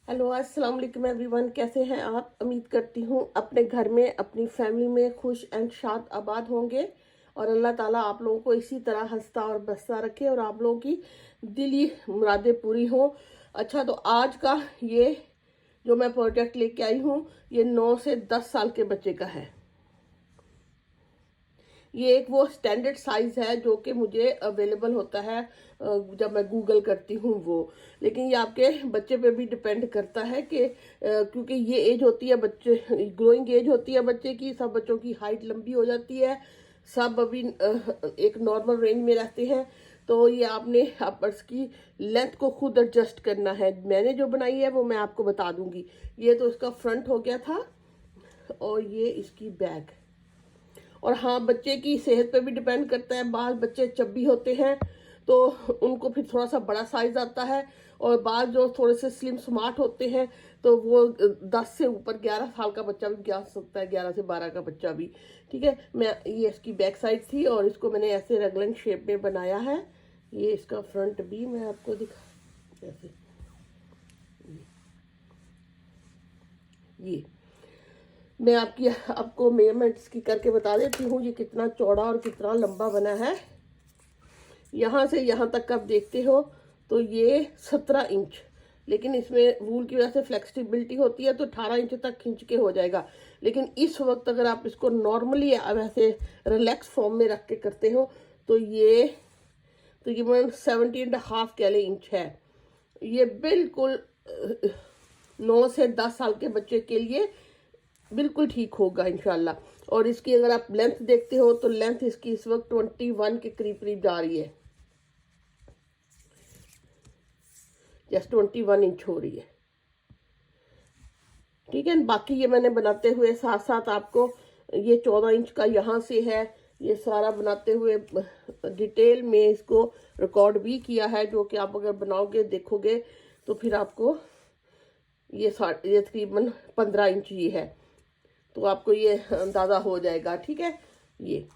Hello अस्सलाम वालेकुम everyone, कैसे हैं आप। उम्मीद करती हूँ अपने घर में अपनी फैमिली में खुश एंड शाद आबाद होंगे और अल्लाह ताला आप लोगों को इसी तरह हंसता और बसता रखे और आप लोगों की दिली मुरादें पूरी हों। अच्छा, तो आज का ये जो मैं प्रोजेक्ट लेके आई हूँ ये 9 से 10 साल के बच्चे का है। ये एक वो स्टैंडर्ड साइज है जो कि मुझे अवेलेबल होता है जब मैं गूगल करती हूँ वो। लेकिन ये आपके बच्चे पे भी डिपेंड करता है कि क्योंकि ये एज होती है बच्चे, ग्रोइंग एज होती है बच्चे की। सब बच्चों की हाइट लंबी हो जाती है, सब अभी एक नॉर्मल रेंज में रहते हैं। तो ये आपने इसकी लेंथ को खुद एडजस्ट करना है। मैंने जो बनाई है वो मैं आपको बता दूंगी। ये तो इसका फ्रंट हो गया था और ये इसकी बैक। और हाँ, बच्चे की सेहत पे भी डिपेंड करता है। बाल बच्चे चब्बी होते हैं तो उनको फिर थोड़ा सा बड़ा साइज आता है, और बाल जो थोड़े से स्लिम स्मार्ट होते हैं तो वो 10 से ऊपर 11 साल का बच्चा भी जा सकता है, 11 से 12 का बच्चा भी। ठीक है, मैं ये इसकी बैक साइड थी और इसको मैंने ऐसे रेगुलर शेप में बनाया है। ये इसका फ्रंट भी मैं आपको दिखा ऐसे। ये मैं आपको मेजरमेंट्स की करके बता देती हूँ ये कितना चौड़ा और कितना लंबा बना है। यहाँ से यहाँ तक आप देखते हो तो ये 17 इंच, लेकिन इसमें वूल की वजह से फ्लेक्सिबिलिटी होती है तो 18 इंच तक खींच के हो जाएगा। लेकिन इस वक्त अगर आप इसको नॉर्मली वैसे रिलैक्स फॉर्म में रख के करते हो तो ये 17.5 कैले इंच है। ये बिल्कुल 9 से 10 साल के बच्चे के लिए बिल्कुल ठीक होगा इंशाल्लाह। और इसकी अगर आप लेंथ देखते हो तो लेंथ इसकी इस वक्त 21 के करीब करीब जा रही है, जस्ट 21 इंच हो रही है। ठीक है, बाकी ये मैंने बनाते हुए साथ साथ आपको ये 14 इंच का यहाँ से है, ये सारा बनाते हुए डिटेल में इसको रिकॉर्ड भी किया है, जो कि आप अगर बनाओगे देखोगे तो फिर आपको ये तकरीबन 15 इंच ही है, तो आपको ये अंदाज़ा हो जाएगा। ठीक है, ये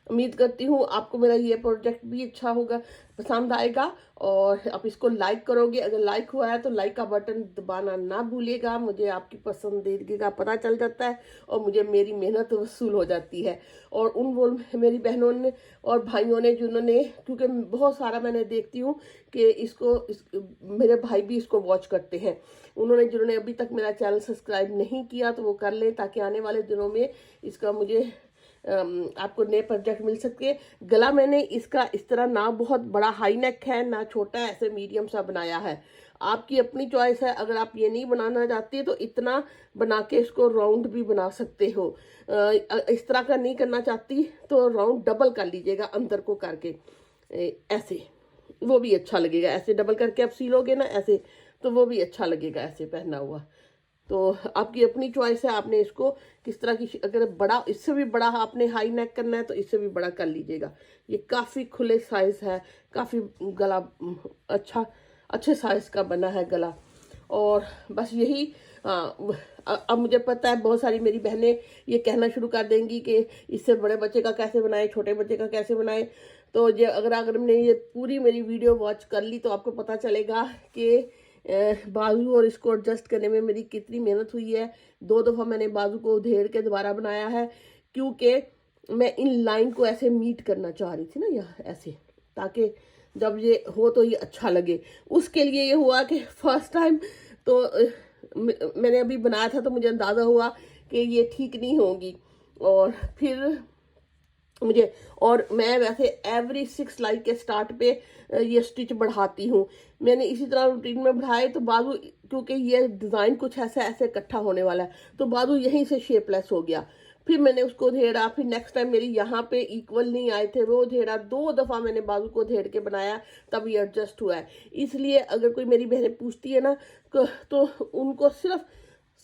उम्मीद करती हूँ आपको मेरा ये प्रोजेक्ट भी अच्छा होगा, पसंद आएगा और आप इसको लाइक करोगे। अगर लाइक हुआ है तो लाइक का बटन दबाना ना भूलिएगा। मुझे आपकी पसंदीदगी का पता चल जाता है और मुझे मेरी मेहनत वसूल हो जाती है। और उन वो मेरी बहनों ने और भाइयों ने जिन्होंने, क्योंकि बहुत सारा मैंने देखती हूँ कि मेरे भाई भी इसको वॉच करते हैं, जिन्होंने अभी तक मेरा चैनल सब्सक्राइब नहीं किया तो वो कर लें, ताकि आने वाले दिनों में इसका मुझे आपको नए प्रोजेक्ट मिल सके। गला मैंने इसका इस तरह ना बहुत बड़ा हाई नेक है ना छोटा, ऐसे मीडियम सा बनाया है। आपकी अपनी चॉइस है, अगर आप ये नहीं बनाना चाहते तो इतना बना के इसको राउंड भी बना सकते हो। इस तरह का नहीं करना चाहती तो राउंड डबल कर लीजिएगा अंदर को करके, ऐसे वो भी अच्छा लगेगा। ऐसे डबल करके आप सीलोगे ना ऐसे, तो वो भी अच्छा लगेगा ऐसे पहना हुआ। तो आपकी अपनी चॉइस है, आपने इसको किस तरह की, अगर बड़ा इससे भी बड़ा आपने हाई नेक करना है तो इससे भी बड़ा कर लीजिएगा। ये काफ़ी खुले साइज है, काफ़ी गला अच्छे साइज का बना है गला। और बस यही अब मुझे पता है बहुत सारी मेरी बहनें ये कहना शुरू कर देंगी कि इससे बड़े बच्चे का कैसे बनाए, छोटे बच्चे का कैसे बनाए। तो ये अगर हमने ये पूरी मेरी वीडियो वॉच कर ली तो आपको पता चलेगा कि बाजू और इसको एडजस्ट करने में मेरी कितनी मेहनत हुई है। 2 दफ़ा मैंने बाजू को उधेड़ के दोबारा बनाया है, क्योंकि मैं इन लाइन को ऐसे मीट करना चाह रही थी ना यहाँ ऐसे, ताकि जब ये हो तो ये अच्छा लगे। उसके लिए ये हुआ कि फर्स्ट टाइम तो मैंने अभी बनाया था तो मुझे अंदाज़ा हुआ कि ये ठीक नहीं होगी। और फिर मैं वैसे एवरी 6 लाइन के स्टार्ट पे ये स्टिच बढ़ाती हूँ। मैंने इसी तरह रूटीन में बढ़ाए तो बाजू, क्योंकि ये डिज़ाइन कुछ ऐसे ऐसे इकट्ठा होने वाला है तो बाजू यहीं से शेपलेस हो गया। फिर मैंने उसको धेड़ा, फिर नेक्स्ट टाइम मेरी यहाँ पे इक्वल नहीं आए थे वो धेड़ा, 2 दफ़ा मैंने बाजू को धेड़ के बनाया तब ये एडजस्ट हुआ है। इसलिए अगर कोई मेरी बहनें पूछती है ना तो उनको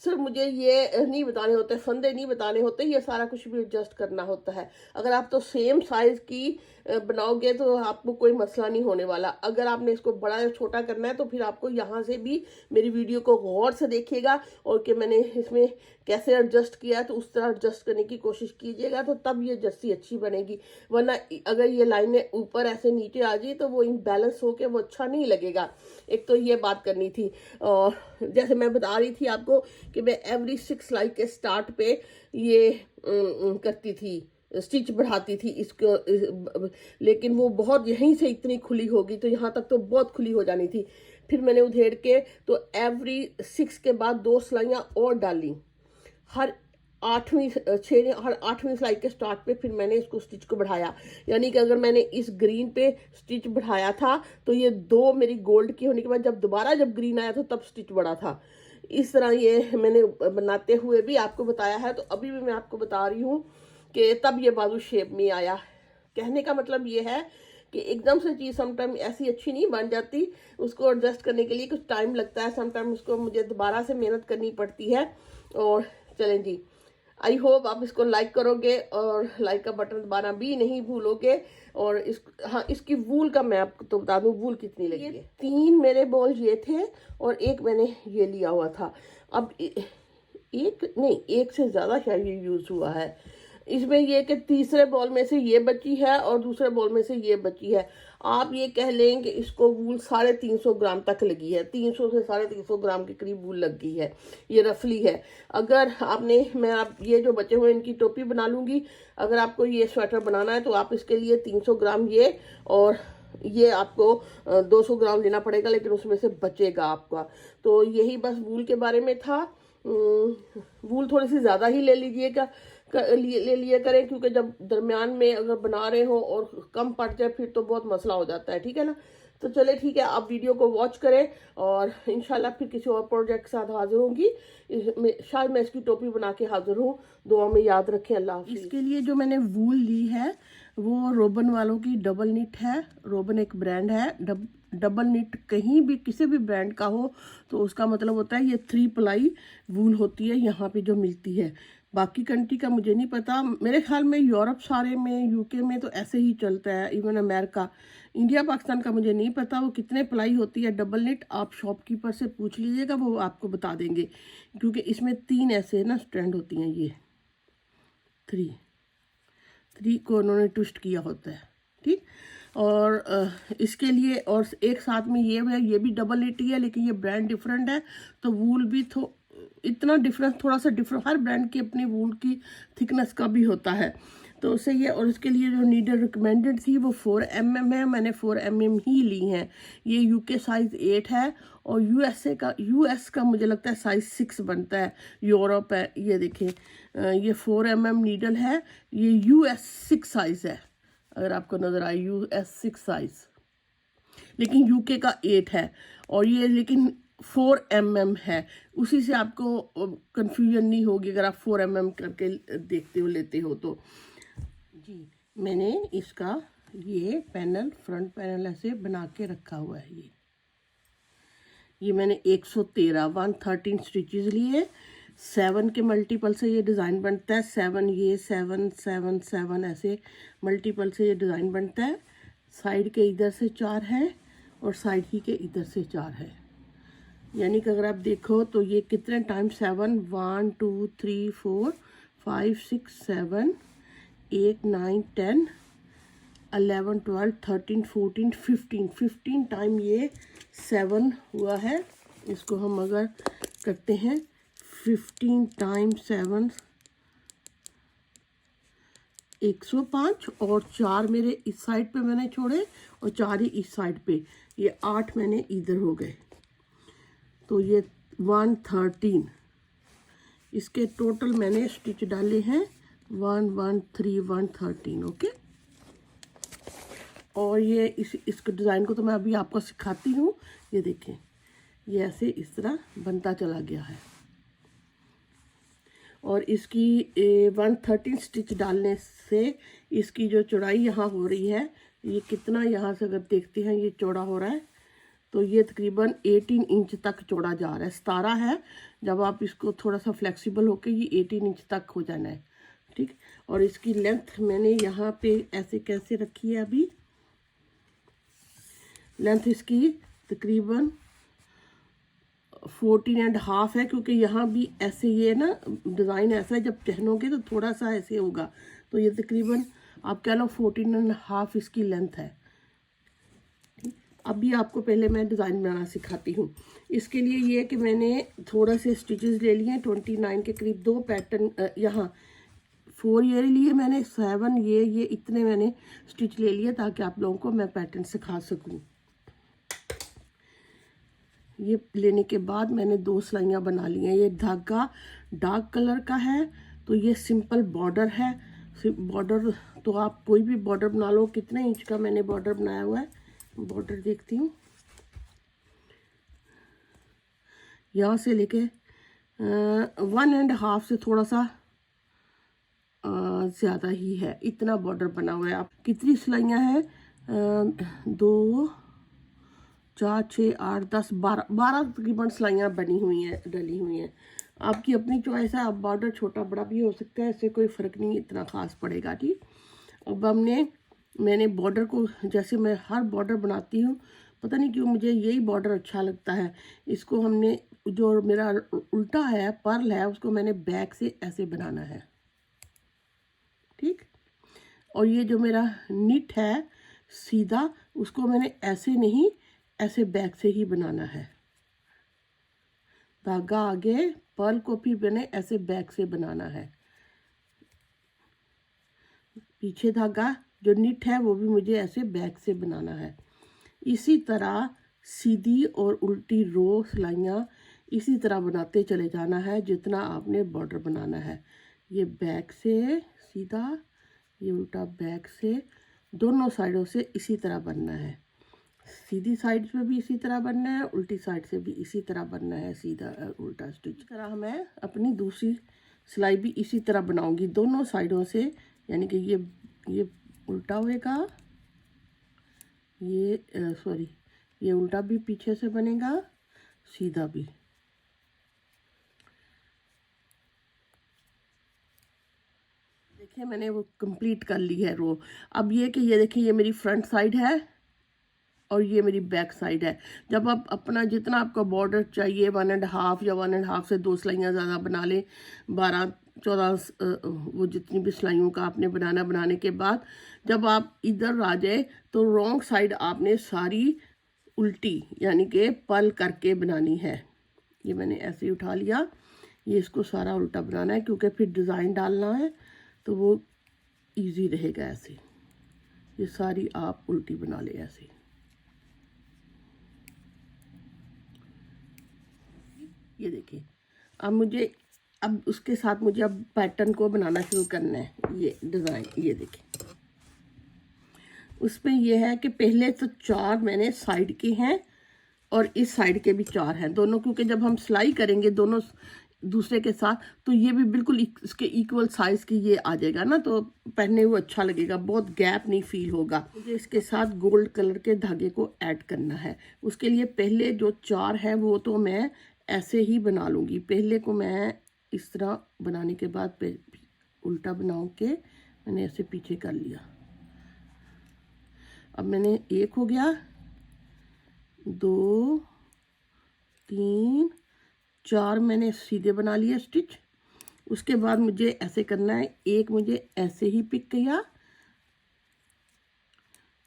सिर्फ मुझे ये नहीं बताने होते, फंदे नहीं बताने होते, ये सारा कुछ भी एडजस्ट करना होता है। अगर आप तो सेम साइज की बनाओगे तो आपको कोई मसला नहीं होने वाला। अगर आपने इसको बड़ा या छोटा करना है तो फिर आपको यहाँ से भी मेरी वीडियो को गौर से देखिएगा और कि मैंने इसमें कैसे एडजस्ट किया है तो उस तरह एडजस्ट करने की कोशिश कीजिएगा, तो तब ये जस्सी अच्छी बनेगी। वरना अगर ये लाइनें ऊपर ऐसे नीचे आ जाए तो वो इम्बैलेंस होके वो अच्छा नहीं लगेगा। एक तो ये बात करनी थी। और जैसे मैं बता रही थी आपको कि मैं एवरी 6 सिलाई के स्टार्ट पे ये करती थी, स्टिच बढ़ाती थी इसको, लेकिन वो बहुत यहीं से इतनी खुली होगी तो यहाँ तक तो बहुत खुली हो जानी थी। फिर मैंने उधेड़ के तो एवरी 6 के बाद 2 सिलाइयाँ और डाली, हर 8वीं सिलाई के स्टार्ट पे फिर मैंने इसको स्टिच को बढ़ाया। यानी कि अगर मैंने इस ग्रीन पे स्टिच बढ़ाया था तो ये 2 मेरी गोल्ड की होने के बाद जब ग्रीन आया था तब स्टिच बढ़ा था। इस तरह ये मैंने बनाते हुए भी आपको बताया है, तो अभी भी मैं आपको बता रही हूँ कि तब ये बाजू शेप में आया। कहने का मतलब ये है कि एकदम से चीज़ समटाइम ऐसी अच्छी नहीं बन जाती, उसको एडजस्ट करने के लिए कुछ टाइम लगता है, समटाइम उसको मुझे दोबारा से मेहनत करनी पड़ती है। और चलें जी, आई होप आप इसको लाइक करोगे और लाइक का बटन दबाना भी नहीं भूलोगे। और इसकी वूल का मैं आपको तो बता दूं वूल कितनी लगी है। 3 मेरे बॉल ये थे और एक मैंने ये लिया हुआ था। अब एक नहीं, एक से ज़्यादा शायद ये यूज़ हुआ है। इसमें ये कि तीसरे बॉल में से ये बची है और दूसरे बॉल में से ये बची है। आप ये कह लें कि इसको वूल 350 ग्राम तक लगी है, 300 से 350 ग्राम के करीब वूल लग गई है, ये रफली है। अगर आपने, मैं आप ये जो बचे हुए इनकी टोपी बना लूँगी। अगर आपको ये स्वेटर बनाना है तो आप इसके लिए 300 ग्राम ये और ये आपको 200 ग्राम लेना पड़ेगा, लेकिन उसमें से बचेगा आपका। तो यही बस वूल के बारे में था। वूल थोड़ी सी ज़्यादा ही ले लीजिएगा, ले लिया करें, क्योंकि जब दरमियान में अगर बना रहे हो और कम पड़ जाए फिर तो बहुत मसला हो जाता है। ठीक है ना। तो चले ठीक है, आप वीडियो को वॉच करें और इंशाल्लाह फिर किसी और प्रोजेक्ट के साथ हाजिर होंगी। शायद मैं इसकी टोपी बना के हाजिर हूँ। दुआ में याद रखें। अल्लाह हाफिज़। इसके लिए जो मैंने वूल ली है वो रोबन वालों की डबल निट है। रोबन एक ब्रांड है। डबल निट कहीं भी किसी भी ब्रांड का हो तो उसका मतलब होता है ये 3 प्लाई वूल होती है यहाँ पे जो मिलती है। बाकी कंट्री का मुझे नहीं पता, मेरे ख्याल में यूरोप सारे में, यूके में तो ऐसे ही चलता है, इवन अमेरिका। इंडिया पाकिस्तान का मुझे नहीं पता वो कितने प्लाई होती है डबल निट। आप शॉपकीपर से पूछ लीजिएगा, वो आपको बता देंगे, क्योंकि इसमें 3 ऐसे ना स्ट्रैंड होती हैं। ये 3 को उन्होंने ट्विस्ट किया होता है। ठीक। और इसके लिए और एक साथ में ये है, ये भी डबल निट ही है लेकिन ये ब्रांड डिफरेंट है, तो वूल भी इतना डिफरेंस, थोड़ा सा डिफरेंट, हर ब्रांड की अपनी वूल की थिकनेस का भी होता है। तो उससे ये, और इसके लिए जो नीडल रिकमेंडेड थी वो 4 mm है, मैंने 4 mm ही ली हैं। ये यूके साइज़ 8 है और यूएस का मुझे लगता है साइज़ 6 बनता है। यूरोप है, ये देखें, ये 4 mm नीडल है, ये यूएस 6 साइज़ है, अगर आपको नज़र आए यूएस 6 साइज़, लेकिन यूके का 8 है और ये लेकिन 4 mm है। उसी से आपको कंफ्यूजन नहीं होगी अगर आप 4 mm करके देखते हो, लेते हो तो। जी, मैंने इसका ये पैनल, फ्रंट पैनल ऐसे बना के रखा हुआ है। ये मैंने 113 स्टिचेस लिए। 7 के मल्टीपल से ये डिज़ाइन बनता है। 7 ये 7 7 7 ऐसे मल्टीपल से ये डिज़ाइन बनता है। साइड के इधर से 4 है और साइड ही के इधर से 4 है। यानी कि अगर आप देखो तो ये कितने टाइम 7 1 2 3 4 5 6 7 8 9 10 11 12 13 14 15 टाइम ये 7 हुआ है। इसको हम अगर करते हैं 15 टाइम 7 105 और 4 मेरे इस साइड पे मैंने छोड़े और 4 ही इस साइड पे, ये 8 मैंने इधर हो गए, तो ये 113। इसके टोटल मैंने स्टिच डाले हैं 113 ओके। और ये इसके डिज़ाइन को तो मैं अभी आपको सिखाती हूँ। ये देखें, ये ऐसे इस तरह बनता चला गया है और इसकी 113 स्टिच डालने से इसकी जो चौड़ाई यहाँ हो रही है, ये कितना, यहाँ से अगर देखते हैं ये चौड़ा हो रहा है, तो ये तकरीबन 18 इंच तक चौड़ा जा रहा है। 17 है, जब आप इसको थोड़ा सा फ्लेक्सिबल होके ये 18 इंच तक हो जाना है। ठीक। और इसकी लेंथ मैंने यहाँ पे ऐसे कैसे रखी है, अभी लेंथ इसकी तकरीबन 14.5 है, क्योंकि यहाँ भी ऐसे ये ना डिज़ाइन ऐसा है, जब पहनोगे तो थोड़ा सा ऐसे होगा, तो ये तकरीबन आप कह लो 14.5 इसकी लेंथ है। अभी आपको पहले मैं डिज़ाइन बनाना सिखाती हूँ। इसके लिए ये कि मैंने थोड़ा से स्टिचेस ले लिए 29 के करीब, 2 पैटर्न यहाँ 4 ये लिए मैंने, 7 ये इतने मैंने स्टिच ले लिए ताकि आप लोगों को मैं पैटर्न सिखा सकूँ। ये लेने के बाद मैंने 2 सिलाइयाँ बना ली हैं। ये धागा डार्क कलर का है, तो ये सिंपल बॉर्डर है। बॉर्डर तो आप कोई भी बॉर्डर बना लो। कितने इंच का मैंने बॉर्डर बनाया हुआ है, बॉर्डर देखती हूँ, यहाँ से लेके 1.5 से थोड़ा सा ज़्यादा ही है, इतना बॉर्डर बना हुआ है। आप कितनी सिलाइयाँ हैं, 2 4 6 8 10 12 तकरीबन सिलाइयाँ बनी हुई हैं, डली हुई हैं। आपकी अपनी चॉइस है, आप बॉर्डर छोटा बड़ा भी हो सकता है, इससे कोई फ़र्क नहीं इतना ख़ास पड़ेगा। ठीक। अब मैंने बॉर्डर को, जैसे मैं हर बॉर्डर बनाती हूँ, पता नहीं क्यों मुझे यही बॉर्डर अच्छा लगता है। इसको हमने, जो मेरा उल्टा है पर्ल है, उसको मैंने बैक से ऐसे बनाना है। ठीक। और ये जो मेरा निट है सीधा, उसको मैंने ऐसे नहीं, ऐसे बैक से ही बनाना है। धागा आगे, पर्ल को भी मैंने ऐसे बैक से बनाना है। पीछे धागा जो निट है वो भी मुझे ऐसे बैक से बनाना है। इसी तरह सीधी और उल्टी रो सिलाइयाँ इसी तरह बनाते चले जाना है जितना आपने बॉर्डर बनाना है। ये बैक से सीधा, ये उल्टा बैक से, दोनों साइडों से इसी तरह बनना है। सीधी साइड पे भी इसी तरह बनना है, उल्टी साइड से भी इसी तरह बनना है, सीधा उल्टा स्टिच। इस तरह मैं अपनी दूसरी सिलाई भी इसी तरह बनाऊंगी दोनों साइडों से, यानी कि ये उल्टा होएगा, ये सॉरी, ये उल्टा भी पीछे से बनेगा, सीधा भी। देखिए मैंने वो कंप्लीट कर ली है रो। अब ये कि ये देखिए, ये मेरी फ्रंट साइड है और ये मेरी बैक साइड है। जब आप अपना जितना आपका बॉर्डर चाहिए, 1.5 या 1.5 से 2 सिलाइयाँ ज़्यादा बना लें, 12-14 वो जितनी भी सिलाइयों का आपने बनाने के बाद जब आप इधर आ जाए तो रॉन्ग साइड आपने सारी उल्टी यानी कि पल करके बनानी है। ये मैंने ऐसे ही उठा लिया, ये इसको सारा उल्टा बनाना है क्योंकि फिर डिज़ाइन डालना है तो वो इजी रहेगा। ऐसे ये सारी आप उल्टी बना ले ऐसे। ये देखिए, अब उसके साथ मुझे अब पैटर्न को बनाना शुरू करना है। ये डिज़ाइन, ये देखिए, उसमें ये है कि पहले तो 4 मैंने साइड के हैं और इस साइड के भी 4 हैं दोनों, क्योंकि जब हम सिलाई करेंगे दोनों दूसरे के साथ तो ये भी बिल्कुल इसके इक्वल साइज़ की ये आ जाएगा ना, तो पहनने हुए अच्छा लगेगा, बहुत गैप नहीं फील होगा। मुझे इसके साथ गोल्ड कलर के धागे को ऐड करना है। उसके लिए पहले जो 4 है वो तो मैं ऐसे ही बना लूँगी। पहले को मैं इस तरह बनाने के बाद उल्टा बनाओ के मैंने ऐसे पीछे कर लिया। अब मैंने 1 हो गया, 2 3 4 मैंने सीधे बना लिए स्टिच। उसके बाद मुझे ऐसे करना है, एक मुझे ऐसे ही पिक किया,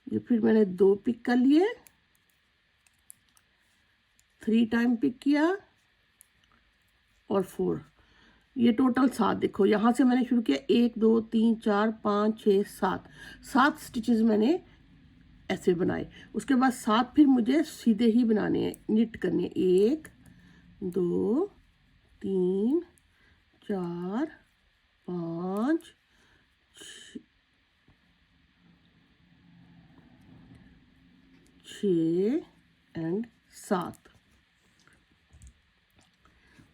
ये फिर मैंने 2 पिक कर लिए, 3 टाइम पिक किया और 4, ये टोटल 7। देखो यहाँ से मैंने शुरू किया 1 2 3 4 5 6 7 स्टिचेस मैंने ऐसे बनाए। उसके बाद 7 फिर मुझे सीधे ही बनाने हैं, निट करने। 1 2 3 4 5 6 एंड 7।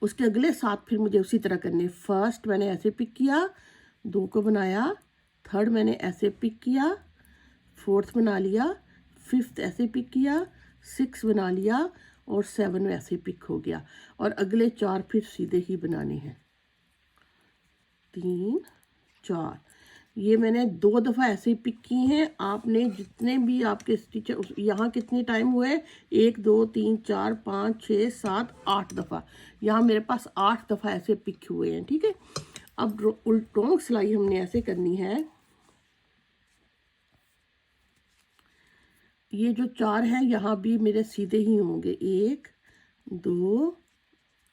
उसके अगले 7 फिर मुझे उसी तरह करने। फर्स्ट मैंने ऐसे पिक किया, 2 को बनाया, थर्ड मैंने ऐसे पिक किया, 4th बना लिया, 5th ऐसे पिक किया, 6 बना लिया और 7 ऐसे पिक हो गया। और अगले 4 फिर सीधे ही बनाने हैं, 3 4, ये मैंने 2 दफ़ा ऐसे ही पिक की हैं। आपने जितने भी आपके स्टिचर यहाँ कितने टाइम हुए, 1 2 3 4 5 6 7 8 दफ़ा, यहाँ मेरे पास 8 दफ़ा ऐसे पिक हुए हैं। ठीक है, अब उल्टों सिलाई हमने ऐसे करनी है। ये जो 4 है यहाँ भी मेरे सीधे ही होंगे, 1 2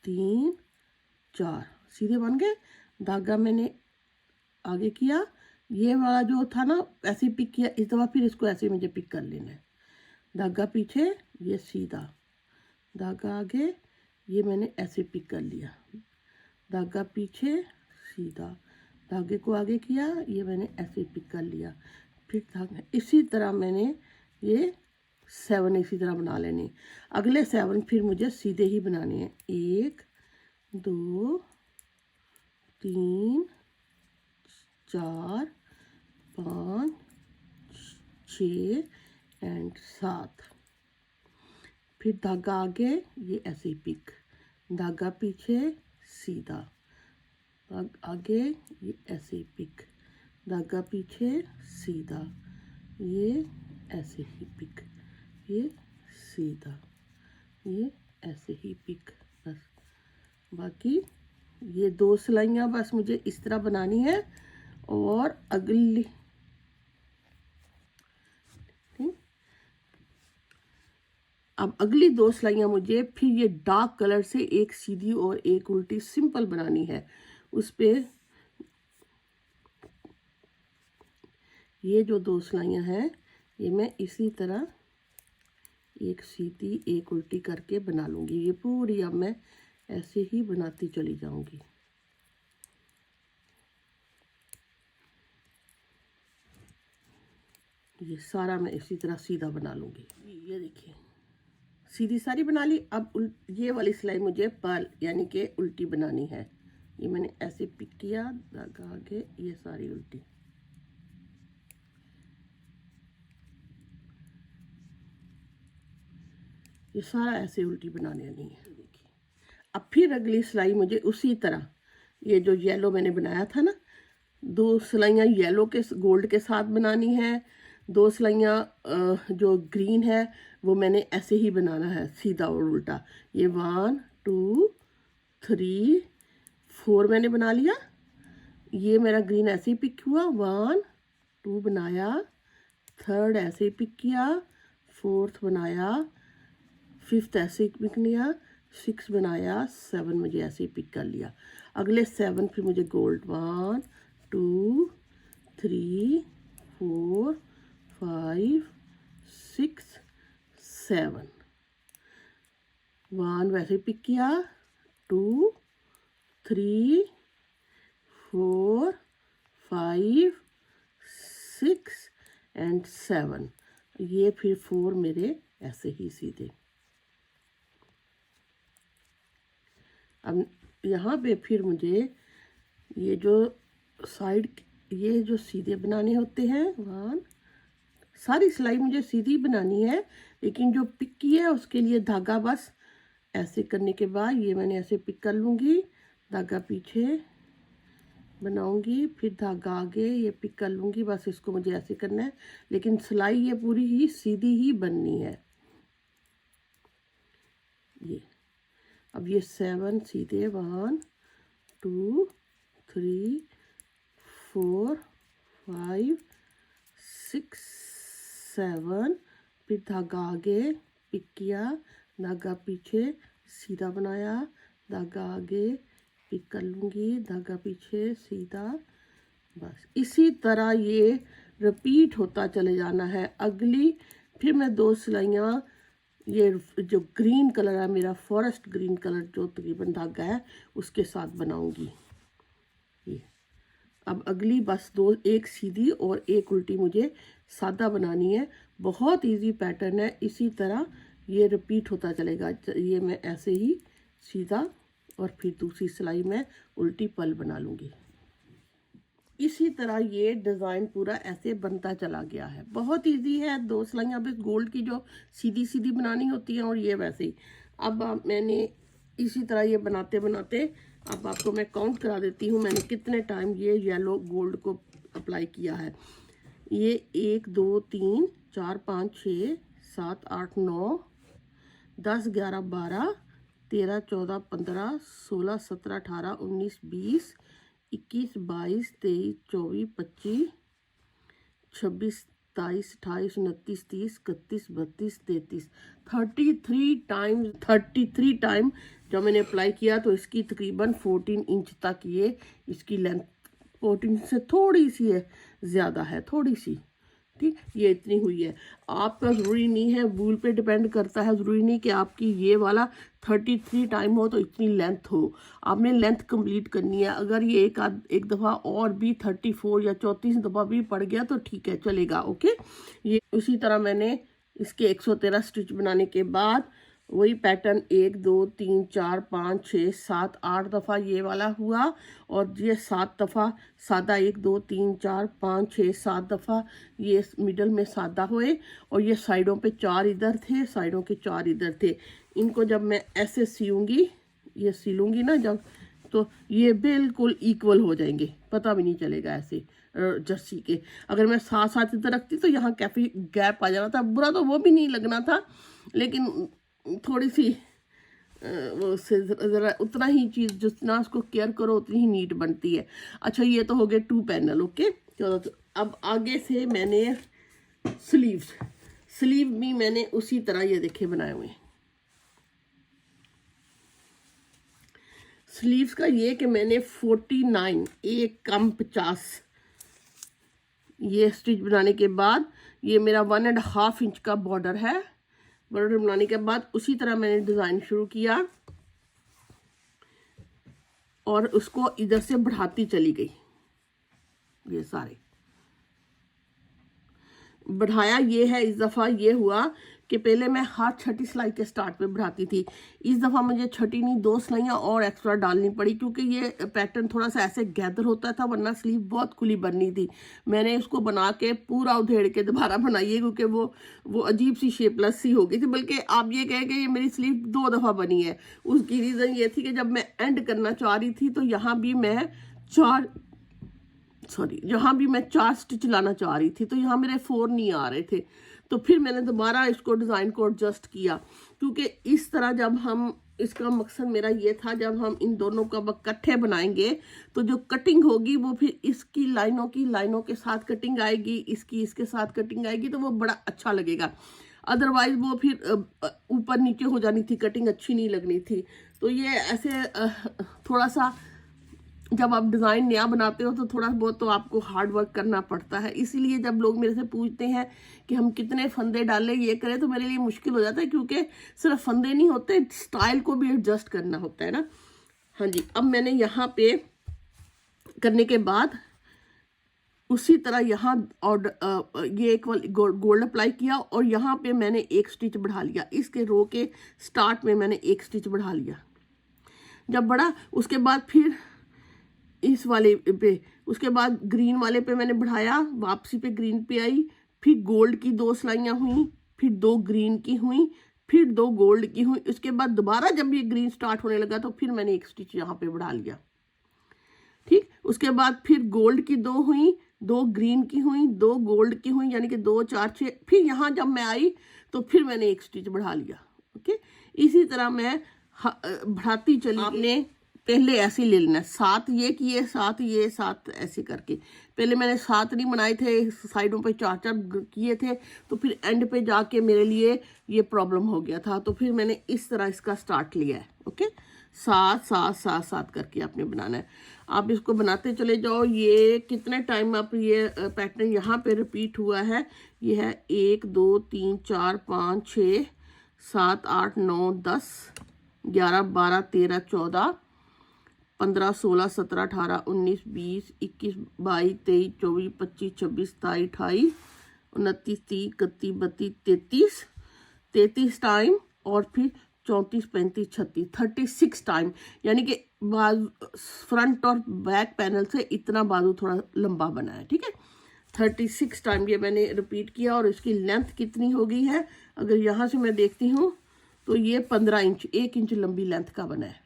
3 4 सीधे बन गए। धागा मैंने आगे किया, ये वाला जो था ना ऐसे पिक किया, इस दफ़ा फिर इसको ऐसे मुझे पिक कर लेना है। धागा पीछे, ये सीधा, धागा आगे, ये मैंने ऐसे पिक कर लिया, धागा पीछे सीधा, धागे को आगे किया, ये मैंने ऐसे पिक कर लिया, फिर धागा इसी तरह मैंने ये 7 इसी तरह बना लेने। अगले 7 फिर मुझे सीधे ही बनाने हैं, 1 2 3 4 5 6 एंड 7। फिर धागा आगे, ये ऐसे पिक, धागा पीछे सीधा, आगे ये ऐसे पिक, धागा पीछे सीधा, ये ऐसे ही पिक, ये सीधा, ये ऐसे ही पिक। बस बाकी ये 2 सिलाइयाँ बस मुझे इस तरह बनानी है। और अगली अब अगली 2 सिलाइयाँ मुझे फिर ये डार्क कलर से एक सीधी और एक उल्टी सिंपल बनानी है। उस पे ये जो 2 सिलाइयाँ हैं ये मैं इसी तरह एक सीधी एक उल्टी करके बना लूँगी। ये पूरी अब मैं ऐसे ही बनाती चली जाऊँगी। ये सारा मैं इसी तरह सीधा बना लूँगी। ये देखिए सीधी सारी बना ली। अब ये वाली सिलाई मुझे पर्ल यानी कि उल्टी बनानी है। ये मैंने ऐसे पिक किया, धागा आगे, ये सारी उल्टी। ये सारा ऐसे उल्टी बनाने नहीं है। देखिए अब फिर अगली सिलाई मुझे उसी तरह, ये जो येलो मैंने बनाया था ना, 2 सिलाइयाँ येलो के गोल्ड के साथ बनानी है, 2 सिलाइयाँ जो ग्रीन है वो मैंने ऐसे ही बनाना है, सीधा और उल्टा। ये 1 2 3 4 मैंने बना लिया। ये मेरा ग्रीन ऐसे ही पिक हुआ, 1 2 बनाया, 3rd ऐसे ही पिक किया, 4th बनाया, 5th ऐसे ही पिक लिया, 6 बनाया, 7 मुझे ऐसे ही पिक कर लिया। अगले 7 फिर मुझे गोल्ड, 1 2 3 4 5 6 7, 1 वैसे ही पिक किया, 2 3 4 5 6 एंड 7। ये फिर 4 मेरे ऐसे ही सीधे। अब यहाँ पे फिर मुझे ये जो साइड, ये जो सीधे बनाने होते हैं, 1 सारी सिलाई मुझे सीधी बनानी है, लेकिन जो पिक की है उसके लिए धागा बस ऐसे करने के बाद ये मैंने ऐसे पिक कर लूँगी, धागा पीछे बनाऊंगी, फिर धागा आगे, ये पिक कर लूँगी। बस इसको मुझे ऐसे करना है, लेकिन सिलाई ये पूरी ही सीधी ही बननी है। ये अब ये 7 सीधे, 1 2 3 4 5 6 7, फिर धागा आगे पिक किया, धागा पीछे सीधा बनाया, धागा आगे पिक कर लूँगी, धागा पीछे सीधा। बस इसी तरह ये रिपीट होता चले जाना है। अगली फिर मैं 2 सिलाइयाँ, ये जो ग्रीन कलर है मेरा, फॉरेस्ट ग्रीन कलर जो तकरीबन धागा है उसके साथ बनाऊंगी। ये अब अगली बस 2, एक सीधी और एक उल्टी मुझे सादा बनानी है। बहुत इजी पैटर्न है, इसी तरह ये रिपीट होता चलेगा। ये मैं ऐसे ही सीधा और फिर दूसरी सिलाई में उल्टी पल बना लूँगी। इसी तरह ये डिज़ाइन पूरा ऐसे बनता चला गया है। बहुत इजी है। 2 सिलाइयाँ बस गोल्ड की जो सीधी सीधी बनानी होती हैं, और ये वैसे ही। अब मैंने इसी तरह ये बनाते बनाते अब आपको मैं काउंट करा देती हूँ मैंने कितने टाइम ये येलो गोल्ड को अप्लाई किया है। ये 1 2 3 4 5 6 7 8 9 10 11 12 13 14 15 16 17 18 19 20 21 22 23 24 25 26 27 28 29 30 31 32 33 33 टाइम जब मैंने अप्लाई किया तो इसकी तकरीबन 14 इंच तक ये इसकी लेंथ 14 से थोड़ी सी है, ज़्यादा है थोड़ी सी। ठीक, ये इतनी हुई है। आपका ज़रूरी नहीं है, वूल पे डिपेंड करता है, ज़रूरी नहीं कि आपकी ये वाला 33 टाइम हो तो इतनी लेंथ हो। आपने लेंथ कंप्लीट करनी है। अगर ये एक दफ़ा और भी 34 या 34 दफ़ा भी पड़ गया तो ठीक है, चलेगा। ओके, ये उसी तरह मैंने इसके 113 स्टिच बनाने के बाद वही पैटर्न 1 2 3 4 5 6 7 8 दफ़ा ये वाला हुआ और ये 7 दफ़ा सादा 1 2 3 4 5 6 7 दफ़ा ये मिडल में सादा हुए और ये साइडों पे 4 इधर थे, साइडों के 4 इधर थे। इनको जब मैं ऐसे सीऊंगी, ये सिलूंगी ना जब, तो ये बिल्कुल इक्वल हो जाएंगे, पता भी नहीं चलेगा ऐसे जर्सी के। अगर मैं साथ साथ इधर रखती तो यहाँ काफ़ी गैप आ जाना था, बुरा तो वो भी नहीं लगना था, लेकिन थोड़ी सी वो उससे ज़रा उतना ही चीज़ जितना उसको केयर करो उतनी ही नीट बनती है। अच्छा, ये तो हो गए 2 पैनल। ओके, चलो तो अब आगे से मैंने स्लीव भी मैंने उसी तरह ये देखे बनाए हुए। स्लीव्स का ये कि मैंने 49 एक कम 50 ये स्टिच बनाने के बाद ये मेरा 1.5 इंच का बॉर्डर है। बॉर्डर बनाने के बाद उसी तरह मैंने डिज़ाइन शुरू किया और उसको इधर से बढ़ाती चली गई। ये सारे बढ़ाया ये है। इस दफ़ा ये हुआ कि पहले मैं हाथ छठी सिलाई के स्टार्ट पे बढ़ाती थी, इस दफ़ा मुझे छठी नहीं 2 सिलाइयाँ और एक्स्ट्रा डालनी पड़ी क्योंकि ये पैटर्न थोड़ा सा ऐसे गैदर होता था, वरना स्लीव बहुत खुली बननी थी। मैंने उसको बना के पूरा उधेड़ के दोबारा बनाई है क्योंकि वो अजीब सी शेपलेस सी हो गई थी। बल्कि आप ये कहें कि ये मेरी स्लीव 2 दफ़ा बनी है। उसकी रीज़न ये थी कि जब मैं एंड करना चाह रही थी तो यहाँ भी मैं जहाँ भी मैं 4 स्टिच लाना चाह रही थी तो यहाँ मेरे 4 नहीं आ रहे थे। तो फिर मैंने दोबारा इसको डिज़ाइन को एडजस्ट किया क्योंकि इस तरह जब हम, इसका मकसद मेरा ये था जब हम इन दोनों का इकट्ठे बनाएंगे तो जो कटिंग होगी वो फिर इसकी लाइनों के साथ कटिंग आएगी, इसकी इसके साथ कटिंग आएगी, तो वो बड़ा अच्छा लगेगा। अदरवाइज वो फिर ऊपर नीचे हो जानी थी, कटिंग अच्छी नहीं लगनी थी। तो ये ऐसे थोड़ा सा जब आप डिज़ाइन नया बनाते हो तो थोड़ा बहुत तो आपको हार्ड वर्क करना पड़ता है। इसीलिए जब लोग मेरे से पूछते हैं कि हम कितने फंदे डालें, ये करें, तो मेरे लिए मुश्किल हो जाता है क्योंकि सिर्फ फंदे नहीं होते, स्टाइल को भी एडजस्ट करना होता है ना। हाँ जी, अब मैंने यहाँ पे करने के बाद उसी तरह यहाँ और ये एक गोल्ड अप्लाई किया और यहाँ पे मैंने एक स्टिच बढ़ा लिया। इसके रो के स्टार्ट में मैंने एक स्टिच बढ़ा लिया। जब बढ़ा उसके बाद फिर इस वाले पे, उसके बाद ग्रीन वाले पे मैंने बढ़ाया, वापसी पे ग्रीन पे आई, फिर गोल्ड की 2 सिलाइयाँ हुई, फिर 2 ग्रीन की हुई, फिर 2 गोल्ड की हुई। उसके बाद दोबारा जब ये ग्रीन स्टार्ट होने लगा तो फिर मैंने एक स्टिच यहाँ पे बढ़ा लिया। ठीक, उसके बाद फिर गोल्ड की 2 हुई, 2 ग्रीन की हुई, 2 गोल्ड की हुई, यानी कि 2 4 6। फिर यहाँ जब मैं आई तो फिर मैंने एक स्टिच बढ़ा लिया। ओके, इसी तरह मैं बढ़ाती चली। आपने पहले ऐसे ले लेना, 7 ये किए, 7 ये, 7 ऐसे करके। पहले मैंने 7 नहीं बनाए थे, साइडों पे 4 किए थे, तो फिर एंड पे जाके मेरे लिए ये प्रॉब्लम हो गया था। तो फिर मैंने इस तरह इसका स्टार्ट लिया है। ओके, 7 7 7 7 करके आपने बनाना है। आप इसको बनाते चले जाओ। ये कितने टाइम आप ये पैटर्न यहाँ पे रिपीट हुआ है, ये है 1 2 3 4 5 6 7 8 9 10 11 12 13 14 15 16 17 18 19 20 21 22 23 24 25 26 27 28 29 30 31 32 33 टाइम और फिर 34 35 36 36 टाइम, यानी कि फ्रंट और बैक पैनल से इतना बाजू थोड़ा लंबा बना है। ठीक है, 36 टाइम ये मैंने रिपीट किया। और इसकी लेंथ कितनी हो गई है, अगर यहाँ से मैं देखती हूँ तो ये 15 इंच, 1 इंच लंबी लेंथ का बना है।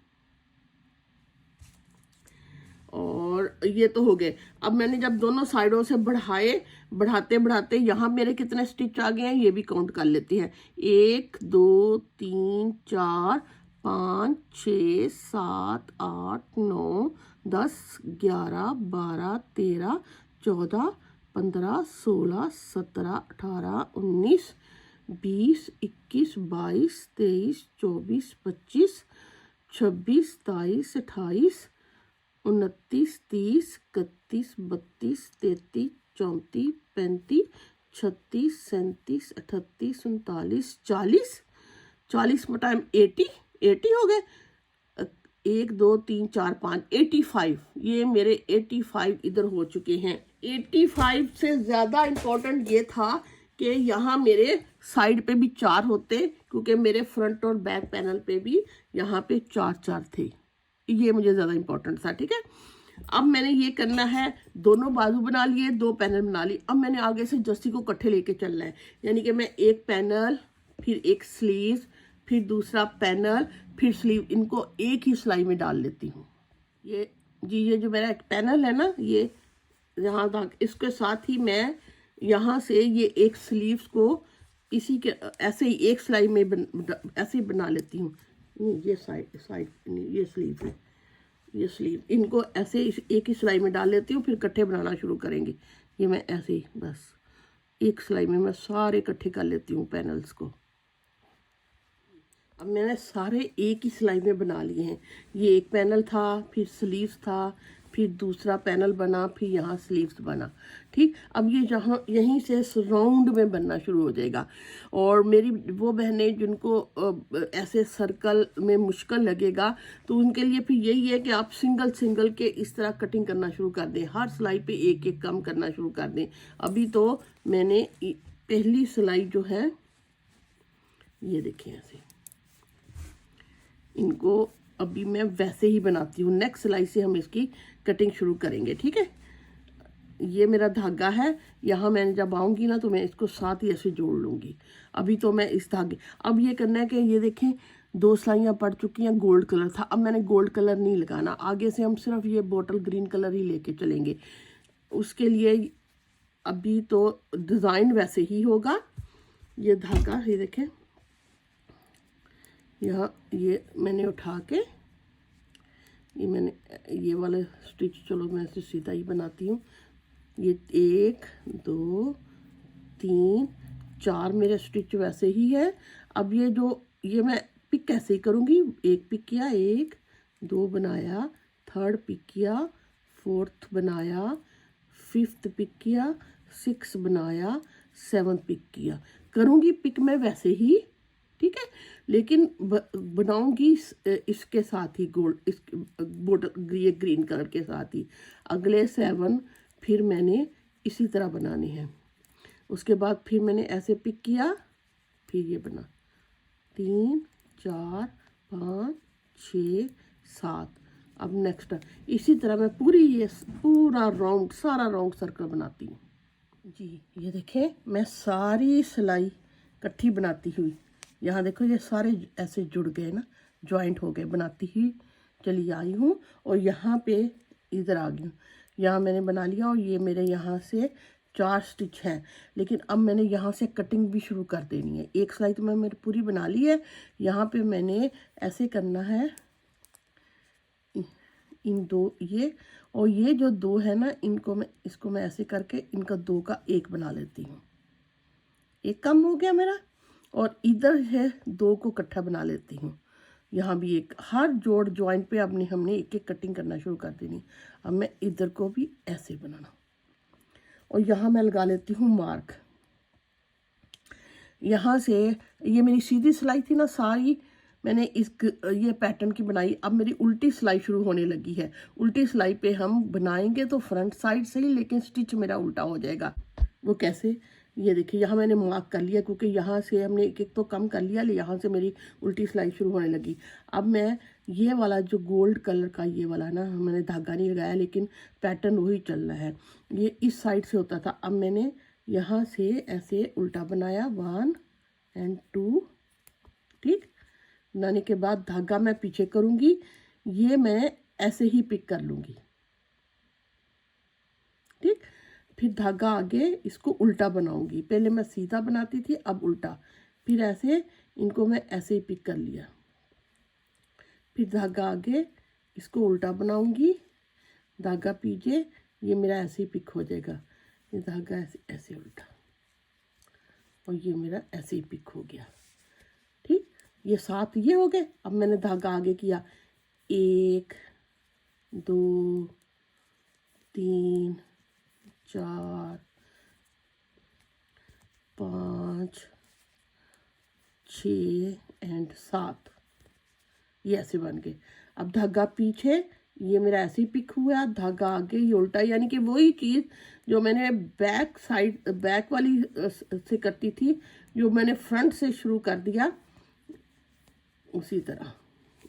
और ये तो हो गए। अब मैंने जब दोनों साइडों से बढ़ाते बढ़ाते यहाँ मेरे कितने स्टिच आ गए हैं ये भी काउंट कर लेते हैं। 1 2 3 4 5 6 7 8 9 10 11 12 13 14 15 16 17 18 19 20 21 22 23 24 25 26 27 28 29 30 31 32 33 34 35 36 37 38 39 40 40 में टाइम 80 हो गए। 1 2 3 4 5 85, ये मेरे 85 इधर हो चुके हैं। 85 से ज़्यादा इम्पोर्टेंट ये था कि यहाँ मेरे साइड पे भी 4 होते, क्योंकि मेरे फ्रंट और बैक पैनल पे भी यहाँ पे 4 थे। ये मुझे ज़्यादा इम्पोर्टेंट था। ठीक है, अब मैंने ये करना है, दोनों बाजू बना लिए, 2 पैनल बना लिए। अब मैंने आगे से जर्सी को इकट्ठे लेके चलना है, यानी कि मैं एक पैनल, फिर एक स्लीव, फिर दूसरा पैनल, फिर स्लीव, इनको एक ही सिलाई में डाल लेती हूँ। ये जो मेरा एक पैनल है ना, ये यहाँ तक, इसके साथ ही मैं यहाँ से ये एक स्लीव्स को इसी के ऐसे ही एक सिलाई में ऐसे ही बना लेती हूँ। ये साइड ये स्लीव है, ये स्लीव, इनको ऐसे एक ही सिलाई में डाल लेती हूँ, फिर इकट्ठे बनाना शुरू करेंगे। ये मैं ऐसे ही बस एक सिलाई में मैं सारे इकट्ठे कर लेती हूँ पैनल्स को। अब मैंने सारे एक ही सिलाई में बना लिए हैं। ये एक पैनल था, फिर स्लीव्स था, फिर दूसरा पैनल बना, फिर यहाँ स्लीव्स बना। ठीक, अब ये जहाँ यहीं से राउंड में बनना शुरू हो जाएगा। और मेरी वो बहनें जिनको ऐसे सर्कल में मुश्किल लगेगा, तो उनके लिए फिर यही है कि आप सिंगल सिंगल के इस तरह कटिंग करना शुरू कर दें, हर सिलाई पे एक एक कम करना शुरू कर दें। अभी तो मैंने पहली सिलाई जो है, ये देखें ऐसे, इनको अभी मैं वैसे ही बनाती हूँ। नेक्स्ट सिलाई से हम इसकी कटिंग शुरू करेंगे। ठीक है, ये मेरा धागा है, यहाँ मैं जब आऊँगी ना तो मैं इसको साथ ही ऐसे जोड़ लूँगी। अभी तो मैं इस धागे, अब ये करना है कि ये देखें 2 सिलाइयाँ पड़ चुकी हैं, गोल्ड कलर था, अब मैंने गोल्ड कलर नहीं लगाना, आगे से हम सिर्फ ये बॉटल ग्रीन कलर ही लेके चलेंगे। उसके लिए अभी तो डिज़ाइन वैसे ही होगा। ये धागा, ये देखें, यहाँ ये मैंने उठा के, ये मैंने ये वाला स्टिच, चलो मैं इसे सीधा ही बनाती हूँ। ये 1 2 3 4 मेरे स्टिच वैसे ही है। अब ये मैं पिक कैसे ही करूँगी, एक पिक किया, 1 2 बनाया, थर्ड पिक किया, फोर्थ बनाया, फिफ्थ पिक किया, 6 बनाया, 7 पिक किया। करूँगी पिक में वैसे ही, ठीक है, लेकिन बनाऊंगी इसके साथ ही गोल्ड, इस बॉर्डर ये ग्रीन कलर के साथ ही। अगले 7 फिर मैंने इसी तरह बनाने हैं। उसके बाद फिर मैंने ऐसे पिक किया, फिर ये बना 3 4 5 6 7। अब नेक्स्ट इसी तरह मैं पूरा राउंड, सारा राउंड सर्कल बनाती हूँ जी। ये देखें, मैं सारी सिलाई इकट्ठी बनाती हुई, यहाँ देखो ये सारे ऐसे जुड़ गए ना, जॉइंट हो गए, बनाती ही चली आई हूँ। और यहाँ पे इधर आ गई हूँ, यहाँ मैंने बना लिया। और ये मेरे यहाँ से 4 स्टिच हैं, लेकिन अब मैंने यहाँ से कटिंग भी शुरू कर देनी है। एक सिलाई तो मैं मेरी पूरी बना ली है, यहाँ पे मैंने ऐसे करना है, इन 2 ये, और ये जो 2 है ना, इसको मैं ऐसे करके इनका 2 का 1 बना लेती हूँ। एक कम हो गया मेरा, और इधर है 2 को इकट्ठा बना लेती हूँ। यहाँ भी एक, हर जोड़ जॉइंट पे अपने हमने एक एक कटिंग करना शुरू कर देनी। अब मैं इधर को भी ऐसे बनाना, और यहाँ मैं लगा लेती हूँ मार्क। यहाँ से ये मेरी सीधी सिलाई थी ना, सारी मैंने ये पैटर्न की बनाई। अब मेरी उल्टी सिलाई शुरू होने लगी है। उल्टी सिलाई पे हम बनाएंगे तो फ्रंट साइड से ही, लेकिन स्टिच मेरा उल्टा हो जाएगा। वो कैसे, ये देखिए, यहाँ मैंने मार्क कर लिया, क्योंकि यहाँ से हमने एक एक तो कम कर लिया, यहाँ से मेरी उल्टी सिलाई शुरू होने लगी। अब मैं ये वाला जो गोल्ड कलर का ये वाला ना, मैंने धागा नहीं लगाया, लेकिन पैटर्न वही चल रहा है। ये इस साइड से होता था, अब मैंने यहाँ से ऐसे उल्टा बनाया, 1 और 2। ठीक, बनाने के बाद धागा मैं पीछे करूँगी, ये मैं ऐसे ही पिक कर लूँगी। फिर धागा आगे इसको उल्टा बनाऊंगी। पहले मैं सीधा बनाती थी, अब उल्टा। फिर ऐसे इनको मैं ऐसे ही पिक कर लिया। फिर धागा आगे इसको उल्टा बनाऊंगी, धागा पीछे, ये मेरा ऐसे ही पिक हो जाएगा। ये धागा ऐसे ऐसे उल्टा, और ये मेरा ऐसे ही पिक हो गया। ठीक, ये 7 ये हो गए। अब मैंने धागा आगे किया 1 2 3 4 5 6 एंड 7, ये ऐसे बन गए। अब धागा पीछे, ये मेरा ऐसे ही पिक हुआ, धागा आगे ये उल्टा, यानी कि वही चीज़ जो मैंने बैक साइड बैक वाली से करती थी, जो मैंने फ्रंट से शुरू कर दिया उसी तरह।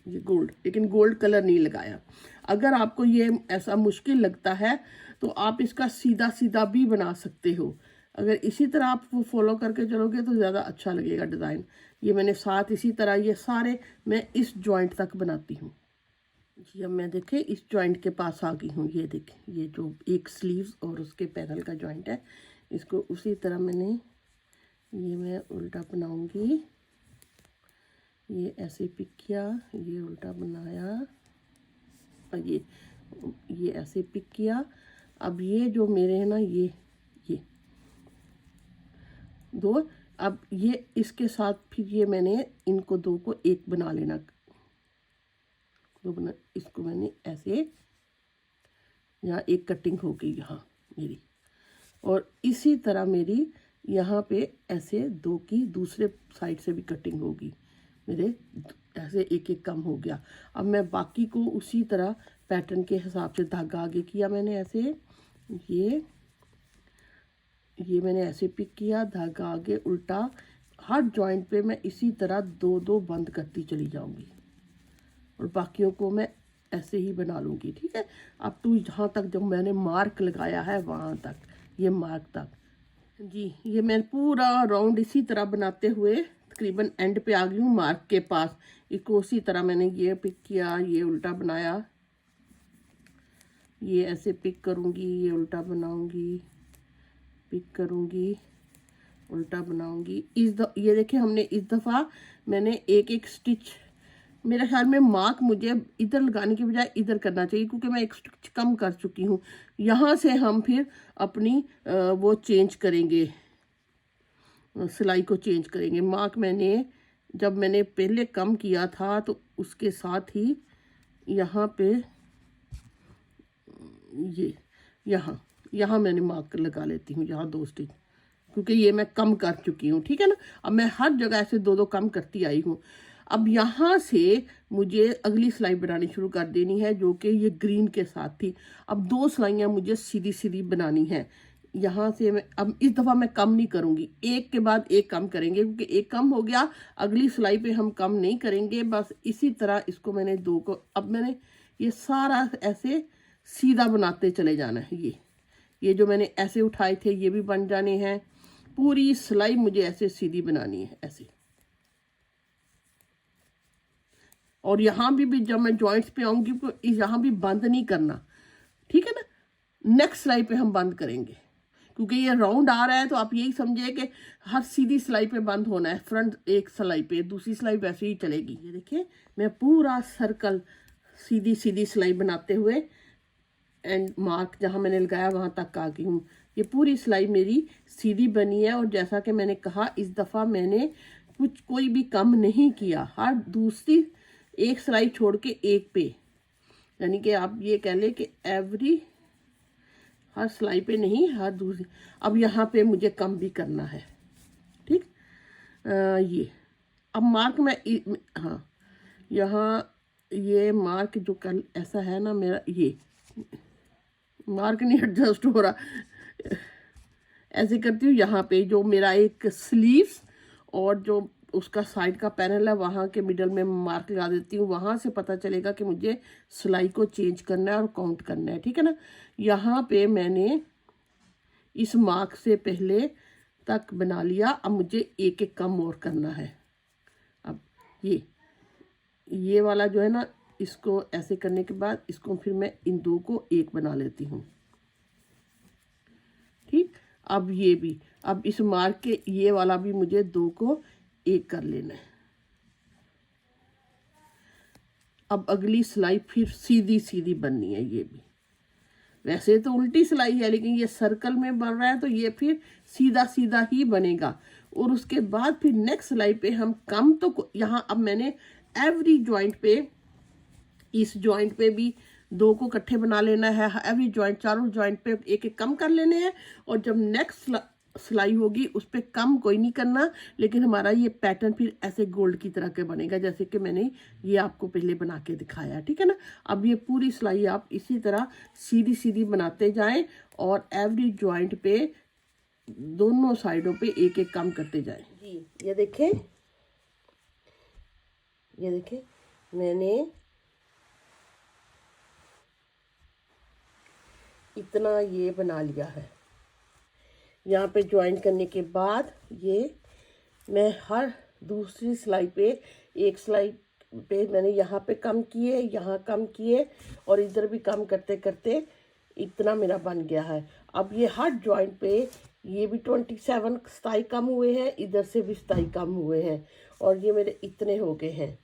ये गोल्ड, लेकिन गोल्ड कलर नहीं लगाया। अगर आपको ये ऐसा मुश्किल लगता है तो आप इसका सीधा सीधा भी बना सकते हो। अगर इसी तरह आप वो फॉलो करके चलोगे तो ज़्यादा अच्छा लगेगा डिज़ाइन। ये मैंने 7 इसी तरह ये सारे मैं इस जॉइंट तक बनाती हूँ जी। अब मैं देखे इस जॉइंट के पास आ गई हूँ। ये देखें, ये जो एक स्लीव्स और उसके पैनल का जॉइंट है, इसको उसी तरह मैंने ये मैं उल्टा बनाऊंगी। ये ऐसे पिक किया, ये उल्टा बनाया, और ये ऐसे पिक किया। अब ये जो मेरे हैं ना, ये दो, अब ये इसके साथ फिर ये मैंने इनको दो को एक बना लेना। दो बना, इसको मैंने ऐसे, यहाँ एक कटिंग हो गई यहाँ मेरी, और इसी तरह मेरी यहाँ पे ऐसे 2 की दूसरे साइड से भी कटिंग होगी मेरे, ऐसे एक एक कम हो गया। अब मैं बाकी को उसी तरह पैटर्न के हिसाब से धागा आगे किया मैंने ऐसे, ये मैंने ऐसे पिक किया, धागा आगे उल्टा। हर जॉइंट पे मैं इसी तरह 2-2 बंद करती चली जाऊंगी, और बाकियों को मैं ऐसे ही बना लूँगी। ठीक है, अब तो जहाँ तक जो मैंने मार्क लगाया है वहाँ तक, ये मार्क तक जी, ये मैं पूरा राउंड इसी तरह बनाते हुए तकरीबन एंड पे आ गई हूँ मार्क के पास। इसको उसी तरह मैंने ये पिक किया, ये उल्टा बनाया, ये ऐसे पिक करूँगी, ये उल्टा बनाऊँगी, पिक करूँगी, उल्टा बनाऊँगी। ये देखिए, हमने इस दफ़ा मैंने एक एक स्टिच, मेरे ख्याल में मार्क मुझे इधर लगाने की बजाय इधर करना चाहिए, क्योंकि मैं एक स्टिच कम कर चुकी हूँ। यहाँ से हम फिर अपनी वो चेंज करेंगे, सिलाई को चेंज करेंगे। मार्क मैंने जब मैंने पहले कम किया था तो उसके साथ ही यहाँ पे ये यहाँ मैंने मार्क लगा लेती हूँ, यहाँ 2 स्टिच, क्योंकि ये मैं कम कर चुकी हूँ। ठीक है ना, अब मैं हर जगह ऐसे 2-2 कम करती आई हूँ। अब यहाँ से मुझे अगली सिलाई बनानी शुरू कर देनी है, जो कि ये ग्रीन के साथ थी। अब 2 सिलाइयाँ मुझे सीधी सीधी बनानी है। यहाँ से मैं अब इस दफ़ा मैं कम नहीं करूँगी, एक के बाद एक कम करेंगे, क्योंकि एक कम हो गया, अगली सिलाई पे हम कम नहीं करेंगे। बस इसी तरह इसको मैंने 2 को, अब मैंने ये सारा ऐसे सीधा बनाते चले जाना है। ये जो मैंने ऐसे उठाए थे ये भी बन जाने हैं। पूरी सिलाई मुझे ऐसे सीधी बनानी है, ऐसे। और यहाँ भी जब मैं जॉइंट्स पे आऊँगी तो यहाँ भी बंद नहीं करना, ठीक है ना। नेक्स्ट सिलाई पे हम बंद करेंगे, क्योंकि ये राउंड आ रहा है, तो आप यही समझिए कि हर सीधी सिलाई पे बंद होना है। फ्रंट एक सिलाई पे, दूसरी सिलाई वैसे ही चलेगी। ये देखिए, मैं पूरा सर्कल सीधी सीधी सिलाई बनाते हुए एंड मार्क जहाँ मैंने लगाया वहाँ तक आ गई हूँ। ये पूरी सिलाई मेरी सीधी बनी है, और जैसा कि मैंने कहा, इस दफ़ा मैंने कोई भी कम नहीं किया। हर दूसरी एक सिलाई छोड़ के एक पे, यानी कि आप ये कह लें कि हर सिलाई पे नहीं, हर दूसरी। अब यहाँ पे मुझे कम भी करना है, ठीक। ये अब मार्क मैं हाँ, यहाँ ये मार्क जो कल ऐसा है ना, मेरा ये मार्क नहीं एडजस्ट हो रहा। ऐसे करती हूँ, यहाँ पे जो मेरा एक स्लीव्स और जो उसका साइड का पैनल है, वहाँ के मिडल में मार्क लगा देती हूँ। वहाँ से पता चलेगा कि मुझे सिलाई को चेंज करना है और काउंट करना है, ठीक है ना। यहाँ पे मैंने इस मार्क से पहले तक बना लिया। अब मुझे एक एक कम और करना है। अब ये वाला जो है ना, इसको ऐसे करने के बाद इसको फिर मैं इन 2 को एक बना लेती हूँ, अब ये भी, अब इस मार्क के ये वाला भी मुझे 2 को 1 कर लेना है। अब अगली सिलाई फिर सीधी सीधी बननी है। ये भी वैसे तो उल्टी सिलाई है, लेकिन ये सर्कल में बन रहा है तो ये फिर सीधा सीधा ही बनेगा। और उसके बाद फिर नेक्स्ट सिलाई पे हम कम तो यहाँ अब मैंने एवरी जॉइंट पे, इस जॉइंट पे भी 2 को इकट्ठे बना लेना है। एवरी जॉइंट, चारों जॉइंट पे एक एक कम कर लेने हैं। और जब नेक्स्ट सिलाई होगी उस पर कम कोई नहीं करना, लेकिन हमारा ये पैटर्न फिर ऐसे गोल्ड की तरह के बनेगा, जैसे कि मैंने ये आपको पहले बना के दिखाया, ठीक है ना। अब ये पूरी सिलाई आप इसी तरह सीधी सीधी बनाते जाएं और एवरी जॉइंट पे दोनों साइडों पे एक एक कम करते जाएं। जी ये देखें, ये देखें, मैंने इतना ये बना लिया है। यहाँ पे ज्वाइन करने के बाद ये मैं हर दूसरी सिलाई पे, एक सिलाई पे मैंने यहाँ पे कम किए, यहाँ कम किए और इधर भी कम करते करते इतना मेरा बन गया है। अब ये हर जॉइंट पे ये भी 27 सिताई कम हुए हैं, इधर से भी सिताई कम हुए हैं और ये मेरे इतने हो गए हैं।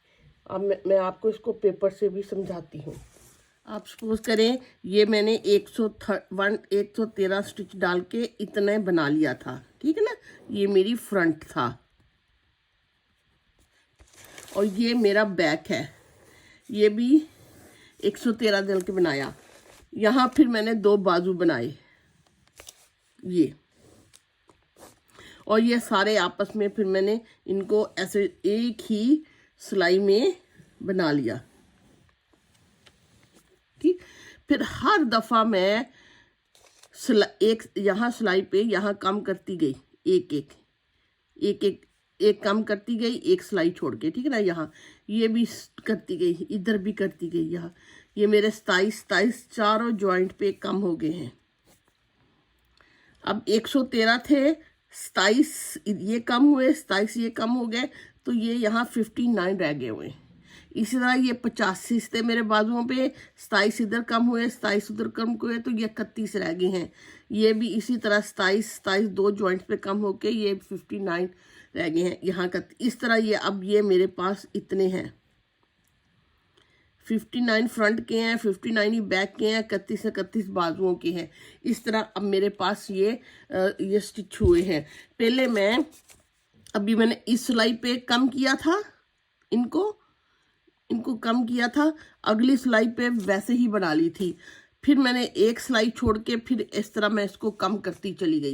अब मैं आपको इसको पेपर से भी समझाती हूँ। आप सपोज करें ये मैंने 113 स्टिच डाल के इतना बना लिया था, ठीक है ना। ये मेरी फ्रंट था और ये मेरा बैक है, ये भी 113 डाल के बनाया। यहाँ फिर मैंने 2 बाजू बनाए ये, और ये सारे आपस में फिर मैंने इनको ऐसे एक ही सिलाई में बना लिया, ठीक। फिर हर दफ़ा मैं एक यहाँ सिलाई पे यहाँ कम करती गई, एक एक एक एक एक कम करती गई, एक सिलाई छोड़ के, ठीक है ना। यहाँ ये भी करती गई, इधर भी करती गई। यहाँ ये मेरे 27 चारों जॉइंट पे कम हो गए हैं। अब 113 थे, 27 ये कम हुए, 27 ये कम हो गए, तो ये यहाँ 59 रह गए हुए। इसी तरह ये 85 थे मेरे बाजुओं पे, 27 इधर कम हुए, 27 उधर कम हुए, तो ये 31 रह गए हैं। ये भी इसी तरह 27 2 जॉइंट्स पे कम होके ये 59 रह गए हैं यहाँ का। इस तरह ये अब ये मेरे पास इतने हैं, 59 फ्रंट के हैं, 59 ही बैक के हैं, 31 बाजुओं के हैं। इस तरह अब मेरे पास ये स्टिच हुए हैं। पहले अभी मैंने इस सिलाई पे कम किया था, इनको कम किया था, अगली सिलाई पे वैसे ही बना ली थी। फिर मैंने एक सिलाई छोड़ के फिर इस तरह मैं इसको कम करती चली गई।